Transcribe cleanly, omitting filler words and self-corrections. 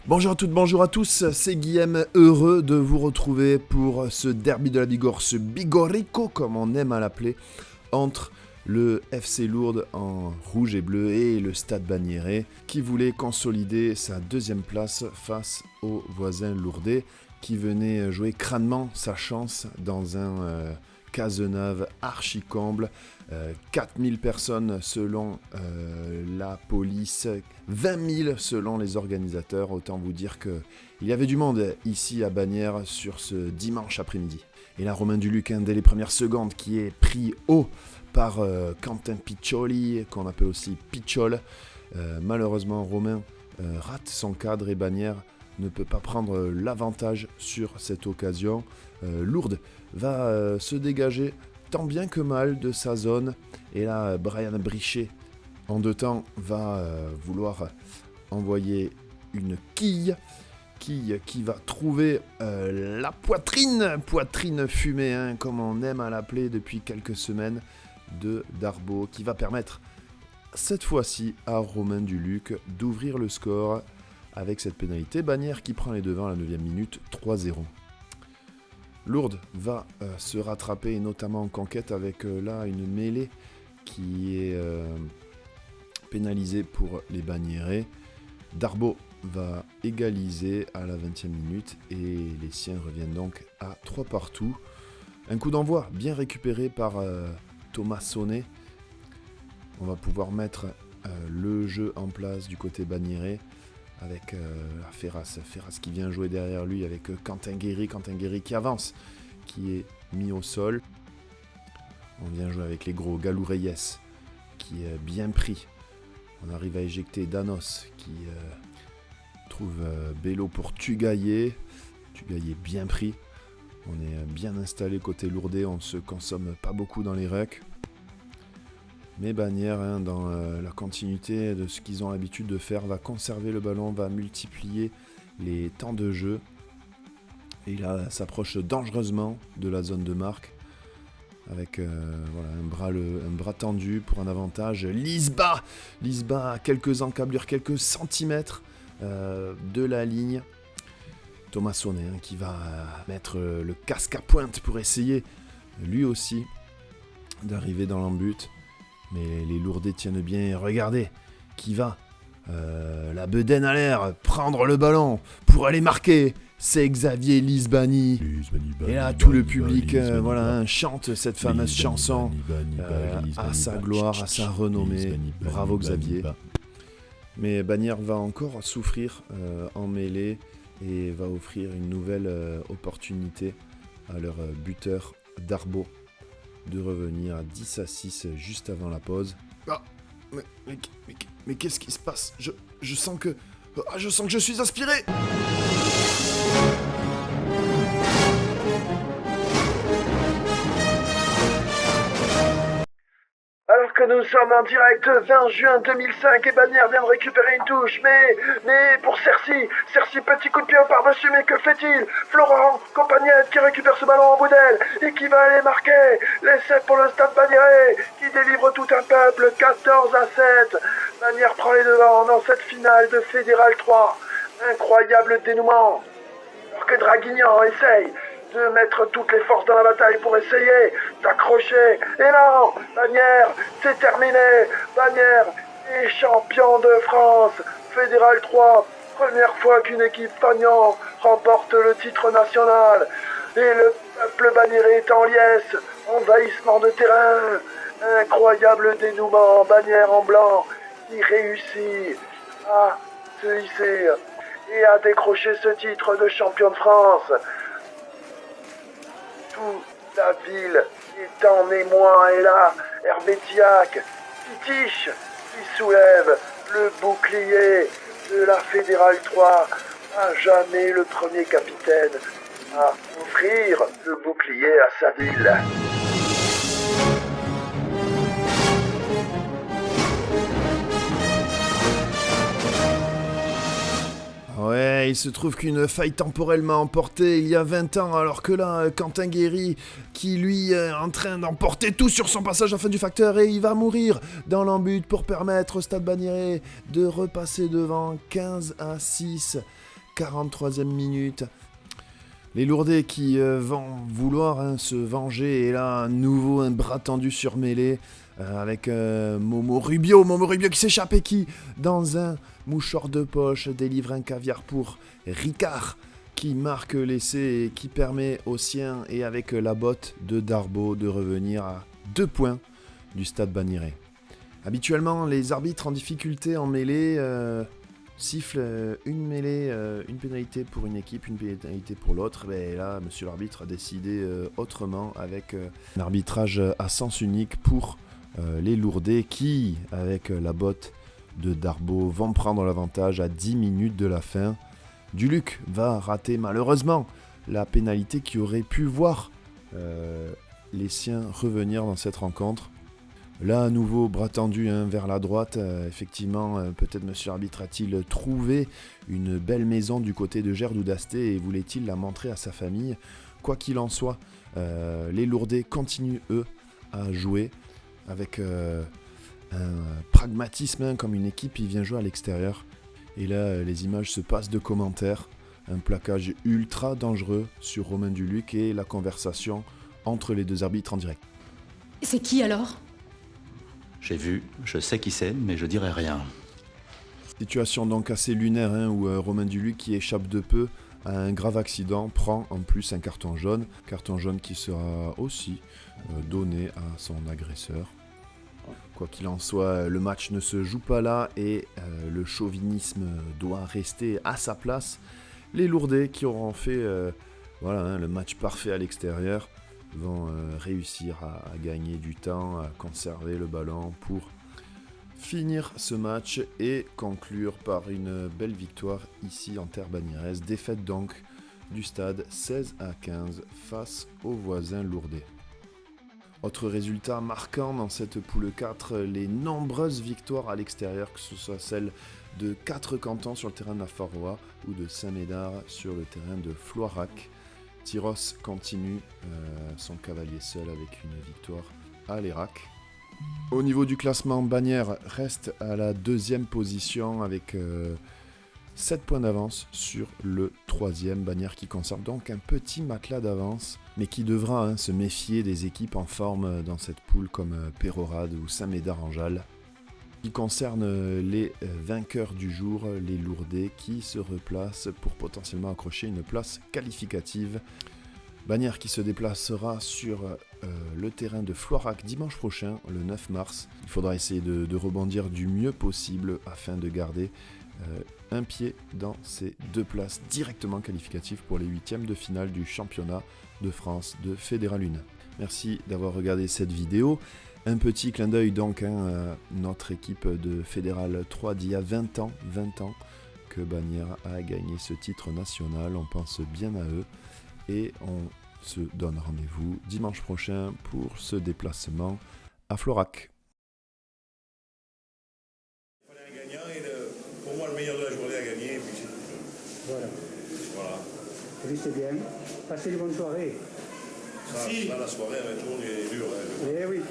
Bonjour à toutes, bonjour à tous, c'est Guillaume, heureux de vous retrouver pour ce derby de la Bigorre, ce Bigorrico comme on aime à l'appeler, entre le FC Lourdes en rouge et bleu et le Stade Bagnérais qui voulait consolider sa deuxième place face aux voisins lourdais qui venait jouer crânement sa chance dans un Cazenave archi-comble. 4000 personnes selon la police, 20 000 selon les organisateurs. Autant vous dire qu'il y avait du monde ici à Bagnères sur ce dimanche après-midi. Et là, Romain Duluc, dès les premières secondes, qui est pris haut par Quentin Piccioli, qu'on appelle aussi Picciol. Malheureusement, Romain rate son cadre et Bagnères ne peut pas prendre l'avantage sur cette occasion. Lourdes va se dégager tant bien que mal de sa zone. Et là, Brian Brichet, en deux temps, va vouloir envoyer une quille qui va trouver la poitrine fumée, comme on aime à l'appeler depuis quelques semaines, de Darbo, qui va permettre cette fois-ci à Romain Duluc d'ouvrir le score avec cette pénalité. Bagnères qui prend les devants à la 9e minute, 3-0. Lourdes va se rattraper, et notamment en conquête, avec là une mêlée qui est pénalisée pour les Bagnérais. Darbo va égaliser à la 20e minute et les siens reviennent donc à 3 partout. Un coup d'envoi bien récupéré par Thomas Sonnet. On va pouvoir mettre le jeu en place du côté Bagnérais avec Ferras qui vient jouer derrière lui avec Quentin Guéry qui avance, qui est mis au sol. On vient jouer avec les gros Galou Reyes qui est bien pris. On arrive à éjecter Danos qui trouve Bello pour Tugaillé bien pris. On est bien installé côté Lourdais, on se consomme pas beaucoup dans les rucks. Mais Bagnères, dans la continuité de ce qu'ils ont l'habitude de faire, va conserver le ballon, va multiplier les temps de jeu. Et là, s'approche dangereusement de la zone de marque. Avec un bras tendu pour un avantage. Lisba à quelques encablures, quelques centimètres de la ligne. Thomas Sonnet qui va mettre le casque à pointe pour essayer, lui aussi, d'arriver dans l'embut. Mais les Lourdais tiennent bien, et regardez, qui va, la bedaine à l'air, prendre le ballon pour aller marquer. C'est Xavier Lisbani. Et là, tout le public chante cette fameuse chanson à sa gloire, à sa renommée. Bravo Xavier. Mais Bagnères va encore souffrir en mêlée et va offrir une nouvelle opportunité à leur buteur Darbo de revenir à 10-6 juste avant la pause. Ah, mais qu'est-ce qui se passe ? Je sens que je suis aspiré. Alors que nous sommes en direct 20 juin 2005 et Bagnères vient de récupérer une touche, mais pour Cercy, petit coup de pied au par-dessus, mais que fait-il ? Florent Compagnette qui récupère ce ballon en bout d'aile et qui va aller marquer. L'essai pour le Stade Bagnérais qui délivre tout un peuple, 14-7. Bagnères prend les devants dans cette finale de Fédéral 3. Incroyable dénouement. Alors que Draguignan essaye de mettre toutes les forces dans la bataille pour essayer d'accrocher. Et non, Bagnères, c'est terminé. Bagnères est champion de France. Fédéral 3, première fois qu'une équipe fagnon remporte le titre national. Et le peuple bagnérais est en liesse. Envahissement de terrain. Incroyable dénouement. Bagnères en blanc qui réussit à se hisser et à décrocher ce titre de champion de France. Toute la ville est en émoi et là, Herbetiak, Titiche, qui soulève le bouclier de la Fédérale 3, à jamais le premier capitaine à offrir le bouclier à sa ville. Ouais, il se trouve qu'une faille temporelle m'a emporté il y a 20 ans, alors que là, Quentin Guéry, qui lui est en train d'emporter tout sur son passage en fin du facteur, et il va mourir dans l'embut pour permettre au Stade Bagnérais de repasser devant 15-6. 43e minute. Les Lourdais qui vont vouloir se venger. Et là, à nouveau, un bras tendu sur mêlée avec Momo Rubio qui s'échappe et qui, dans un mouchoir de poche, délivre un caviar pour Ricard, qui marque l'essai et qui permet aux siens, et avec la botte de Darbo, de revenir à 2 points du Stade Bagnérais. Habituellement, les arbitres en difficulté en mêlée sifflent une mêlée, une pénalité pour une équipe, une pénalité pour l'autre. Mais là, monsieur l'arbitre a décidé autrement, avec un arbitrage à sens unique pour les Lourdais qui, avec la botte de Darbo, vont prendre l'avantage à 10 minutes de la fin. Duluc va rater malheureusement la pénalité qui aurait pu voir les siens revenir dans cette rencontre. Là, à nouveau, bras tendu vers la droite. Effectivement, peut-être monsieur l'arbitre a-t-il trouvé une belle maison du côté de Gerdou-d'Asté et voulait-il la montrer à sa famille. Quoi qu'il en soit, les Lourdais continuent, eux, à jouer avec un pragmatisme, comme une équipe qui vient jouer à l'extérieur. Et là, les images se passent de commentaires. Un plaquage ultra dangereux sur Romain Duluc et la conversation entre les deux arbitres en direct. C'est qui alors ? J'ai vu, je sais qui c'est, mais je dirai rien. Situation donc assez lunaire, où Romain Duluc, qui échappe de peu à un grave accident, prend en plus un carton jaune qui sera aussi donné à son agresseur. Quoi qu'il en soit, le match ne se joue pas là et le chauvinisme doit rester à sa place. Les Lourdais, qui auront fait le match parfait à l'extérieur, vont réussir à gagner du temps, à conserver le ballon pour finir ce match et conclure par une belle victoire ici en terre bagnéraise. Défaite donc du stade 16-15 face aux voisins lourdais. Autre résultat marquant dans cette poule 4, les nombreuses victoires à l'extérieur, que ce soit celles de 4 cantons sur le terrain de la Faroua ou de Saint-Médard sur le terrain de Floirac. Tyros continue son cavalier seul avec une victoire à l'Irak. Au niveau du classement, Bagnères reste à la 2e position avec 7 points d'avance sur le 3e. Bagnères qui conserve donc un petit matelas d'avance, mais qui devra se méfier des équipes en forme dans cette poule comme Pérorade ou Saint-Médard-en-Jalles. Qui concerne les vainqueurs du jour, les Lourdais, qui se replacent pour potentiellement accrocher une place qualificative. Bagnères qui se déplacera sur le terrain de Floirac dimanche prochain, le 9 mars. Il faudra essayer de rebondir du mieux possible afin de garder un pied dans ces 2 places directement qualificatives pour les 8e de finale du championnat de France de Fédéral 1. Merci d'avoir regardé cette vidéo. Un petit clin d'œil donc à notre équipe de Fédéral 3 d'il y a 20 ans que Bagnères a gagné ce titre national. On pense bien à eux et on se donne rendez-vous dimanche prochain pour ce déplacement à Floirac. Il fallait un gagnant et pour moi le meilleur de la journée a gagné. Et puis voilà. Voilà. C'est bien. Passez une bonne soirée. Ça, la soirée, elle tourne et est dure. Eh oui.